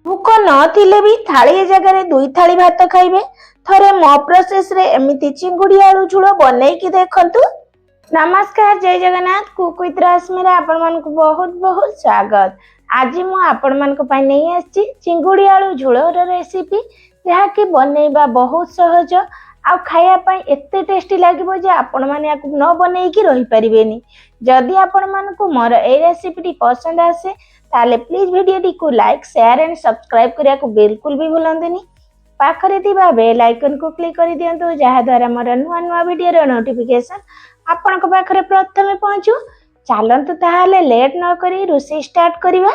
भूक नथिले भी थाळी जगह दुई थाली भात खाइबे। थरे मो प्रोसेस रे एमिति चिंगुड़ी आलू झोल बनैकी देखंतु। नमस्कार, जय जगन्नाथ। कुक विथ रश्मि रे आपण मानक बहुत बहुत स्वागत। आज मु आपण मानक पई नै आछि चिंगुड़ी आलू झोल रो रेसिपी, जहा कि बनैबा बहुत सहज आ खाया पई एते टेस्टी लागिबो जे आपण माने याकु न बनैकी रहि परिबेनी। जदि आपण मानक मोर ए रेसिपी पसंद आसे ताले प्लीज वीडियो को लाइक, शेयर एंड सब्सक्राइब करिया को बिल्कुल भी भूलंतुनी। पाखरे थिबा बेल आइकन को क्लिक करि दियंतु, जहा द्वारा मोर नुआ नुआ वीडियो रो नोटिफिकेशन आपनक पाखरे प्रथमे पहुंचू। चलंतु ताहाले लेट न करी रोषेई स्टार्ट करिवा।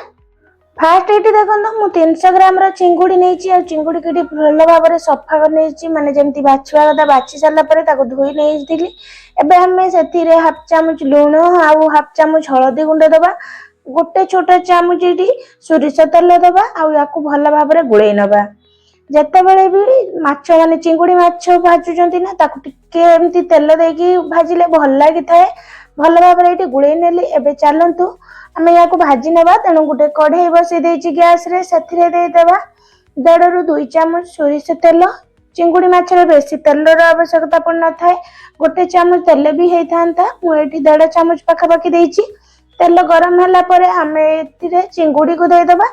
फास्ट एटी देखंतु मु 300 ग्राम रो चिंगुड़ी नेछि आ चिंगुड़ी केटी भल भाबरे सफा कर नेछि, माने जेमति बाछुआ गदा बाछि साला परे ताको धोई नेछि। एबे हमें सेथिरे हाफ चामच लूण आ हाफ चामच हळदी गुंड दबा, गोटे छोटा चामच एटी सोरिष तेल दबा आ याकू भल भाबरे गुळै नबा। जेतेबेले भी माछ माने चिंगुड़ी माछ भाजुचंती ना ताकू टिके एमती तेल देकी भाजिले भल लागि थाए। भल भाबरे एटी गुळै नेली। एबे चलंतु आमे याकू भाजी नबा। तेणु गोटे कढ़ाई बसै देछि गैस रे, सेथिरे देई देबा 1.5 ରୁ 2 चामच सोरिष तेल। चिंगुड़ी माछ रे बेसी तेलर आवश्यकता पड़ न थाए, गोटे चामच तेल भी हेई थांता। मु एटी 1.5 चामच पाखा पाखी देछि। तेल गरम होला परे आमे एतिरे चिंगुड़ी को देई देबा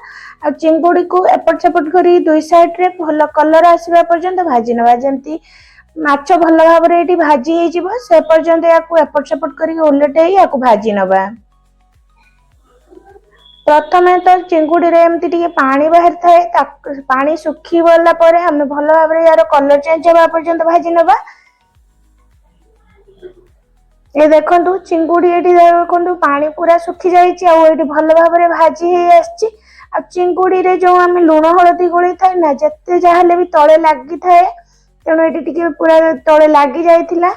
आ चिंगुड़ी को एपट सेपट करी दुई साइड रे भल कलर आसीबा पर्यंत भाजी नबा। जेमती माछ भल भाबरे एटी भाजी हेई जिवो से पर्यंत याकू एपट सेपट करी उलटेई याकू भाजी नबा। प्रथमे तो चिंगुड़ी रे एमती टिके पानी बाहर थाए, पानी सुखी गला परे हमें भल भाबरे यार कलर चेंज होबा पर्यंत भाजी नबा। ये देखंतु चिंगुड़ी एटी देखंतु पानी पूरा सुखी जाईची आ एटी भल भाबरे भाजी हेई आछी। आ चिंगुड़ी रे जो हमें लूण हळदी गोळी थाए ना, जत्ते जाहले भी तळे लागि थाए, तेणु एटी टिके पूरा तळे लागि जाईथिला।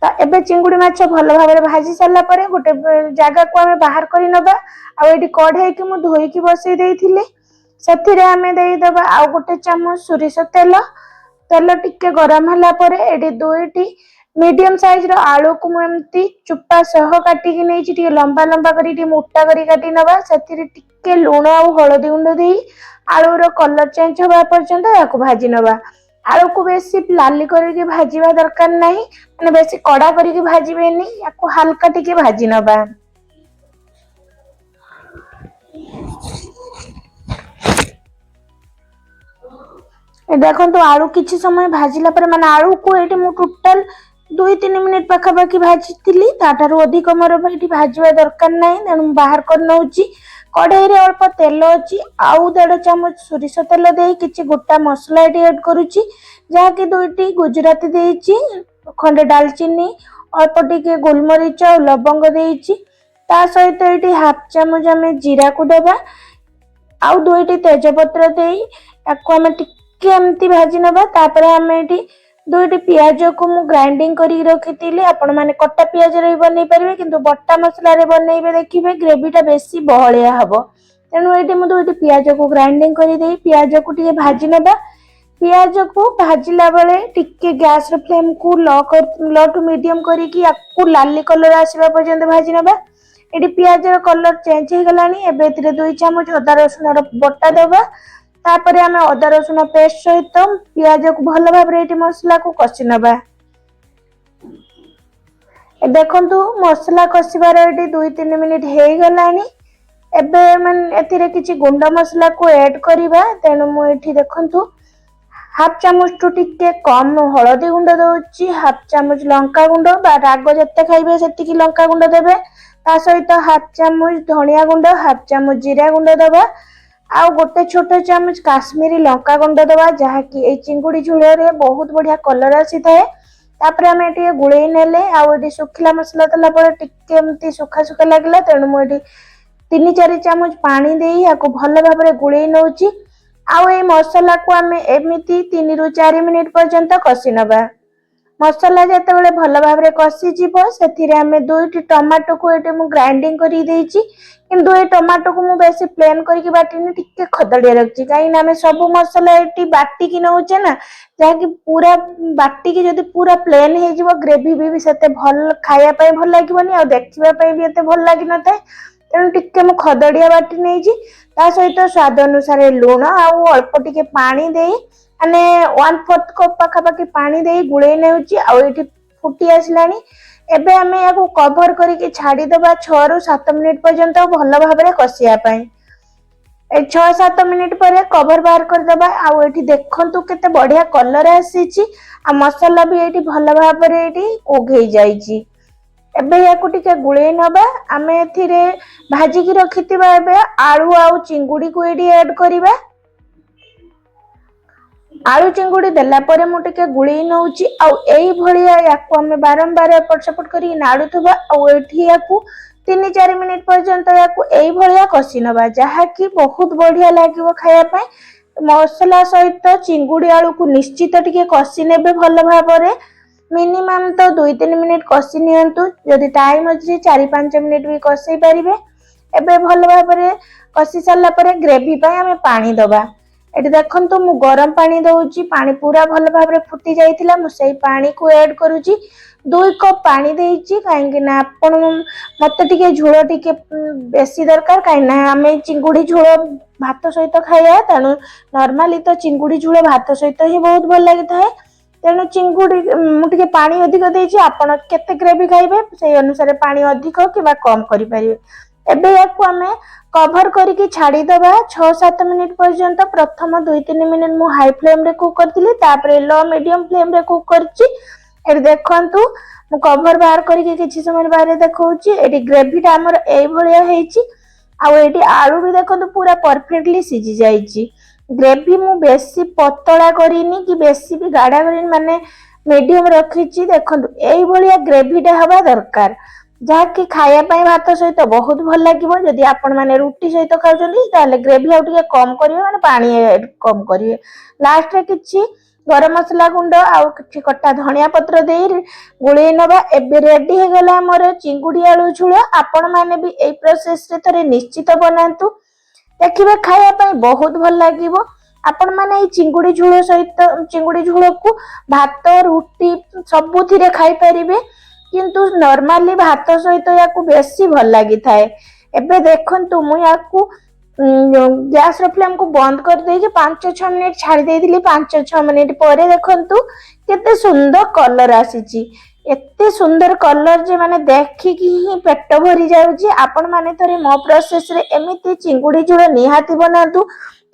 ता एबे चिंगुड़ी माछ भल भाबरे भाजी सारला परे गोटे जगह को हमें बाहर करी नबा। आ एटी कढ़ाई के मु धोई की बसई देइथिले, सेथिरे हमें देई दबा आ गोटे चामच सोरिष तेल। तेल टिके गरम होला परे एटी दुईटी मीडियम साइज रो आलू को मु एमती चुप्पा सह काटी की नेछि, टिके लंबा लंबा करी टिके मोटा करी काटी नबा। सेथिरे टिके लूण आ हळदी गुंड देई आलू रो कलर चेंज होबा पर्यंत याकू भाजी नबा। आलू को बेसी लाली करके भाजीबा दरकार नहीं, माने बेसी कड़ा करके भाजीबेनी, याकू हल्का टिके भाजी नबा। देखो आलू किछि समय भाजिला पर माने आलू को एटी मु टोटल 2-3 मिनिट पाखा पाखी भाजिथिली, ताठारु अधिक मोर एटी भाजिबा दरकार नाही। तेणु बाहर कर नउची। कढ़ाई रे अल्प तेल अछि, आउ 1.5 चामच सोरिष तेल देई किछि गोटा मसला एटी ऐड करूची, जहा कि 2टी गुजराती देइची, खंडे दालचीनी, अल्प टिके गोलमरीच और लवंग देइची। ता सहित एटी हाफ चामच हमें जीरा को देबा आउ 2टी तेजपत्र देई याकू हमें टिके एमती भाजी नबा। तापर हमें एटी 2टी प्याज को मु ग्राइंडिंग करी रखितिली। आपण माने कट्टा प्याज रे बनै परिबे, किंतु बट्टा मसला रे बनैबे देखिबे ग्रेवीटा बेसी बहलिया हबो। तेणु एटी मु 2टी प्याज को ग्राइंडिंग करी देई प्याज को टिके भाजी नबा। प्याज को भाजिला बेले टिके गैस रो फ्लेम को लो टू मीडियम करी कि याकू लाली कलर आसीबा पर्यंत भाजी नबा। एटी प्याज रो कलर चेंज हे गलानी। एबे एतिरे 2 चामच अदा रसुन रो बट्टा देबा। तापरे हमें अदा रसुन पेस्ट सहित प्याज को भल भाबरे एटी मसला को कसी नबा। देखंतु मसला कसीबार एटी 2-3 मिनिट हेई गलानी। एबे मन एतिरे किछि गुंड मसला को ऐड करिबा। तेणु मु एठी देखंतु हाफ चामच टू टिके कम हळदी गुंड दउची, हाफ चामच लंका गुंड बा राग जत्ते खाइबे सेतिकी लंका गुंड देबे। ता सहित हाफ चामच धनिया गुंड, हाफ चामच जीरा गुंड दबा आउ गोटे छोटे चामच काश्मीरी लंका गुंड दबा, जहा कि ए चिंगुड़ी झोल रे बहुत बढ़िया कलर आसी थाए। तापरे हमें एटी गुळै नेले आउ एटी सुखिला मसला तला पर टिके एमती सुखा सुखा लागला। तेणु मु एटी 3-4 चामच पानी देई याकू भल भाबरे गुळै नउची। आउ ए मसला को हमें एमिति 3 ରୁ 4 मिनिट पर्यंत कसी नबा। मसला जेतेबेले भल भाबरे कसी जीवो, सेथिरे हमें 2टी टमाटो को एटी मु ग्राइंडिंग करी देइची, किंतु ए टमाटो को मु बेसी प्लेन करके बाटिनी, टिके खदड़िया रखची। काई ना हमें सब मसला एटी बाटी की नउचे ना, जहा कि पूरा बाटी की जदी पूरा प्लेन हे जीवो ग्रेवी भी सेते भल खाया पय भल लागिवनी आ देखिबा पय भी एते भल लागि न थाए। तेणु टिके मु खदड़िया बाटी नहीं ता सहित स्वाद अनुसार लुण आउ अल्प टिके पानी दे माने 1/4 कप पाखापाखि पानी दे गुड़े नेउची फुटी आसलानी। एबे आमे याकू कवर करके छाड़ी दबा 6 ରୁ 7 मिनिट पर्यंत भल भाबरे कसिया पई। 6-7 मिनिट पर कवर बाहर करदबा। आउ एठी देखंतु केते बढ़िया कलर आसीची आ मसाला भी एठी भल भाबरे एठी ओघेई जाईची। एबे याकू टिके गुळे नबा। आमे एथिरे भाजी की रखितिबा एबे आलू आउ चिंगुड़ी को एठी ऐड करिबा। आलू चिंगुड़ी देला परे मु टिके गुळी नउची आउ एई भलिया याकू आमे बारंबार एपट सेपट करी नाडुथबा। आउ एठी याकू 3-4 मिनिट पर्यंत याकू एई भलिया कसी नबा जहा कि बहुत बढ़िया लागिवो खाया पय। मसला सहित चिंगुड़ी आलू को निश्चित टिके कसी नेबे भल भाबरे। मिनिमम तो 2-3 मिनिट कसी नियंतु, जदि टाइम अछि 4-5 मिनिट भी कसी परिबे। एबे भल भाबरे कसी साला परे ग्रेवी पय आमे पानी दबा। एटी देखंतु मु गरम पानी दउची, पानी पूरा भल भाबरे फुटी जाइतिला। मु सेई पानी को ऐड करूची। 2 कप पानी देइची काहेकि ना आपण मते टिके झोल टिके बेसी दरकार काहे ना आमे चिंगुड़ी झोल भात सहित खाया। तेणु नॉर्मली तो चिंगुड़ी झोल भात सहित ही बहुत भल लागि थाए। तेणु चिंगुड़ी मु टिके पानी अधिक देइची, आपण केते ग्रेवी खाइबे सेई अनुसार पानी अधिक किबा कम करि परिबे। एबे याकू आमे कवर करके छाड़ी दबा 6-7 मिनिट पर्यंत। प्रथम 2-3 मिनिट मु हाई फ्लेम रे कुक करतिली, तापरे लो मीडियम फ्लेम रे कुक करची। एटी देखंतु मु कवर बाहर करके किछि समय बारे देखौची। एटी ग्रेवी ता हमर एई भलिया हेची। आउ एटी आलू भी देखंतु पूरा परफेक्टली सिझी जाईची। ग्रेवी मु बेसी पतला करिनी कि बेसी भी गाढ़ा करिनी, माने मीडियम रखिची। देखंतु एई भलिया ग्रेवी ता हवा दरकार जहा कि खाया पय भात सहित बहुत भल लागिवो। जदि आपण माने रुटी सहित खाउचंदी ताले ग्रेवी आउ टिके कम करिवे, माने पानी ऐड कम करिवे। लास्ट रे किछि गरम मसला गुंड आउ किछि कट्टा धनिया पत्र देई गुळी नबा। एबे रेडी हे गला हमर चिंगुड़ी आलू झोल। आपण माने भी एई प्रोसेस रे थरे निश्चित बनांतु, देखिबे खाया पय बहुत भल लागिवो। आपण माने एई चिंगुड़ी झोल सहित चिंगुड़ी झोल को भात रुटी सबुथिरे खाई परिबे, किंतु नॉर्मली भात सहित याकू बेसी भल लागि थाए। एबे देखंतु मु याकू गैस रो फ्लेम को बंद कर दे के 5-6 मिनिट छाड़ी देइदिली। 5-6 मिनिट परे देखंतु केते सुंदर कलर आसीची। एते सुंदर कलर जे माने देखि कि ही पेट भरी जाउची। आपण माने थरे मो प्रोसेस रे एमिति चिंगुड़ी झोल निहाती बनातु।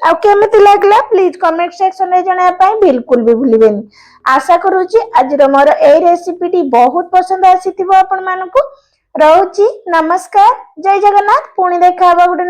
आ केमिति लागला प्लीज कमेंट सेक्शन रे जणाया पय बिल्कुल भी भूलिबेनी। आशा करूची आज मोर ए रेसिपी टी बहुत पसंद आसीथिबो आपण मानको। रहउची नमस्कार, जय जगन्नाथ। पुणी देखा हबा गुटे